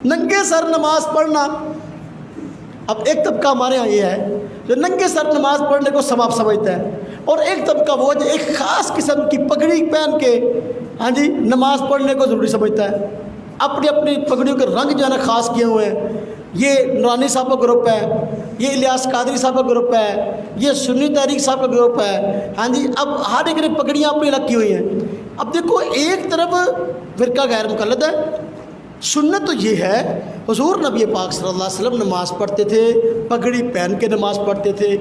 ننگے سر نماز پڑھنا، اب ایک طبقہ ہمارے ہاں یہ ہے جو ننگے سر نماز پڑھنے کو ثواب سمجھتا ہے، اور ایک طبقہ وہ جو ایک خاص قسم کی پگڑی پہن کے نماز پڑھنے کو ضروری سمجھتا ہے۔ اپنی اپنی پگڑیوں کے رنگ جو ہے نا خاص کیے ہوئے ہیں۔ یہ نورانی صاحب کا گروپ ہے، یہ الیاس قادری صاحب کا گروپ ہے، یہ سنی تحریک صاحب کا گروپ ہے۔ اب ہر ایک نے پگڑیاں اپنی الگ کی ہوئی ہیں۔ اب دیکھو، ایک طرف فرقہ غیر مقلد ہے، سنت تو یہ ہے حضور نبی پاک صلی اللہ علیہ وسلم نماز پڑھتے تھے، پگڑی پہن کے نماز پڑھتے تھے،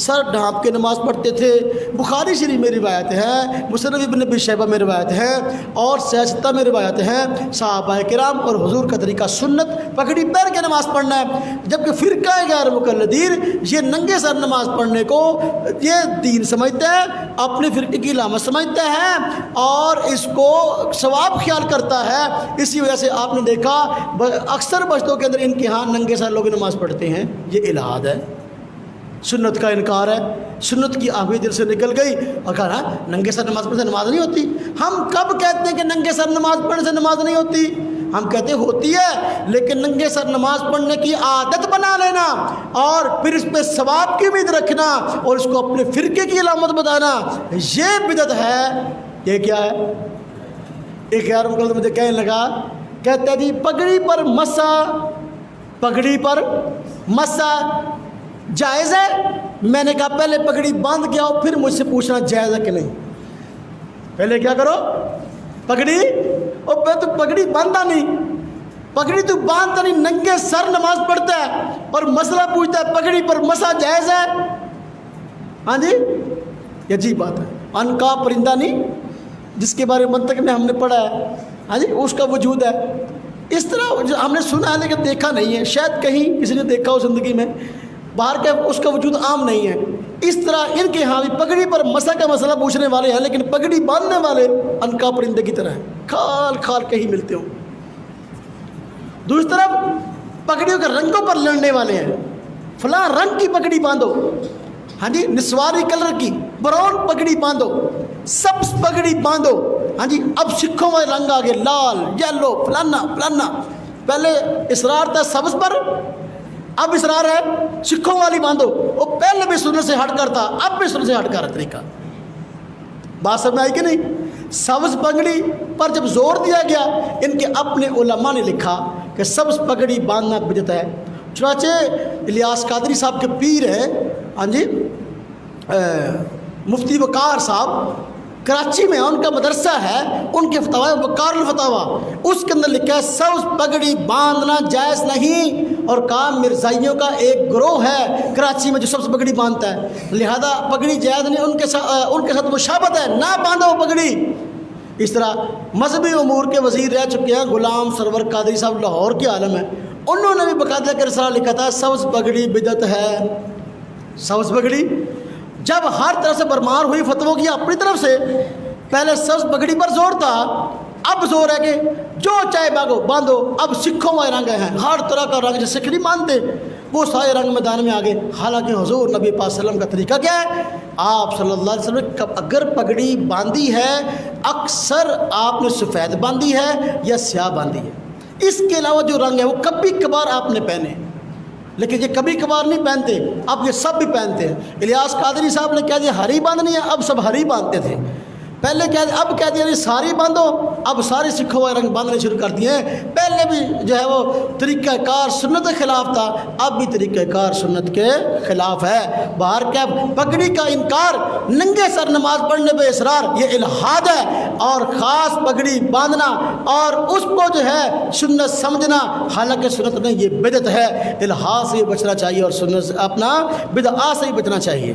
سر ڈھانپ کے نماز پڑھتے تھے۔ بخاری شریف میں روایت ہے، مسند ابن ابی شیبہ میں روایت ہے، اور صحیح ستہ میں روایت ہے۔ صحابہ کرام اور حضور کا طریقہ سنت پگڑی پہن کے نماز پڑھنا ہے، جبکہ فرقہ غیر مقلدین یہ ننگے سر نماز پڑھنے کو یہ دین سمجھتا ہے، اپنے فرقے کی علامت سمجھتا ہے، اور اس کو ثواب خیال کرتا ہے۔ اسی وجہ سے آپ نے دیکھا اکثر مسجدوں کے اندر ان کے ہاں ننگے سر لوگ نماز پڑھتے ہیں۔ یہ الہاد ہے، سنت کا انکار ہے۔ سنت کی آہوی دل سے نکل گئی اور کہا ننگے سر نماز پڑھنے سے نماز نہیں ہوتی۔ ہم کب کہتے ہیں کہ ننگے سر نماز پڑھنے سے نماز نہیں ہوتی؟ ہم کہتے ہیں ہوتی ہے، لیکن ننگے سر نماز پڑھنے کی عادت بنا لینا اور پھر اس پہ ثواب کی امید رکھنا اور اس کو اپنے فرقے کی علامت بتانا، یہ بدعت ہے۔ یہ کیا ہے؟ ایک یار مجھے کہنے لگا، کہتا ہے جی پگڑی پر مسا، پگڑی پر مسا جائز ہے؟ میں نے کہا پہلے پگڑی باندھ کے آؤ، پھر مجھ سے پوچھنا جائز ہے کہ نہیں۔ پہلے کیا کرو؟ پگڑی، اور پھر تو پگڑی باندھا نہیں، پگڑی تو باندھتا نہیں، ننگے سر نماز پڑھتا ہے اور مسئلہ پوچھتا ہے پگڑی پر مسا جائز ہے؟ ہاں جی، یہ عجیب بات ہے۔ عنقا پرندہ نہیں جس کے بارے میں منطق میں ہم نے پڑھا ہے، ہاں جی، اس کا وجود ہے۔ اس طرح ہم نے سنا ہے لیکن دیکھا نہیں ہے، شاید کہیں کسی نے دیکھا ہو زندگی میں، باہر کا اس کا وجود عام نہیں ہے۔ اس طرح ان کے ہاں بھی پگڑی پر مسا کا مسئلہ پوچھنے والے ہیں، لیکن پگڑی باندھنے والے عنقا پرندے کی طرح ہیں، کھال کھال کہیں ملتے ہوں۔ دوسری طرف پگڑیوں کے رنگوں پر لڑنے والے ہیں، فلاں رنگ کی پگڑی باندھو، ہاں جی، نسواری کلر کی براؤن پگڑی باندھو، سبز پگڑی باندھو، ہاں جی۔ اب سکھوں والے رنگ آگے، لال، یلو، فلانا فلانا۔ پہلے اصرار تھا سبز پر، اب اصرار ہے سکھوں والی باندھو۔ وہ پہلے بھی سنت سے ہٹ کر تھا، اب بھی سنت سے ہٹ کر طریقہ۔ بات سمجھ میں آئی کہ نہیں؟ سبز پگڑی پر جب زور دیا گیا، ان کے اپنے علماء نے لکھا کہ سبز پگڑی باندھنا بدعت ہے۔ چنانچہ الیاس قادری صاحب کے پیر ہیں، ہاں جی، مفتی وقار صاحب، کراچی میں ان کا مدرسہ ہے، ان کے فتاوی وقار الفتاوی، اس کے اندر لکھا ہے سبز پگڑی باندھنا جائز نہیں، اور کہا مرزائیوں کا ایک گروہ ہے کراچی میں جو سبز پگڑی باندھتا ہے، لہذا پگڑی جائز نہیں، ان کے ساتھ مشابہت ہے، نہ باندھو پگڑی۔ اس طرح مذہبی امور کے وزیر رہ چکے ہیں غلام سرور قادری صاحب، لاہور کے عالم ہیں، انہوں نے بھی باقاعدہ کے رسالہ لکھا تھا سبز پگڑی بدعت ہے۔ سبز پگڑی جب ہر طرف سے برمار ہوئی فتووں کی اپنی طرف سے، پہلے سبز پگڑی پر زور تھا، اب زور ہے کہ جو چاہے باندھو۔ اب سکھوں والے رنگ ہیں، ہر طرح کا رنگ، جو سکھ نہیں مانتے وہ سارے رنگ میدان میں آ گئے۔ حالانکہ حضور نبی پاک صلی اللہ علیہ وسلم کا طریقہ کیا ہے؟ آپ صلی اللہ علیہ وسلم نے اگر پگڑی باندھی ہے، اکثر آپ نے سفید باندھی ہے یا سیاہ باندھی ہے، اس کے علاوہ جو رنگ ہے وہ کبھی کبھار آپ نے پہنے، لیکن یہ کبھی کبھار نہیں پہنتے، اب یہ سب بھی پہنتے ہیں۔ الیاس قادری صاحب نے کہہ دیا ہری باندھنی ہے، اب سب ہری باندھتے تھے، پہلے اب کہہ دیا ساری باندھو، اب سارے سکھوں والے رنگ باندھنے شروع کر دیے ہیں۔ پہلے بھی جو ہے وہ طریقہ کار سنت کے خلاف تھا، اب بھی طریقہ کار سنت کے خلاف ہے۔ باہر کیا پگڑی کا انکار، ننگے سر نماز پڑھنے پہ اصرار، یہ الہاد ہے، اور خاص پگڑی باندھنا اور اس کو جو ہے سنت سمجھنا، حالانکہ سنت نہیں، یہ بدعت ہے۔ الہاد سے بچنا چاہیے اور سنت اپنا بدعات سے بچنا چاہیے۔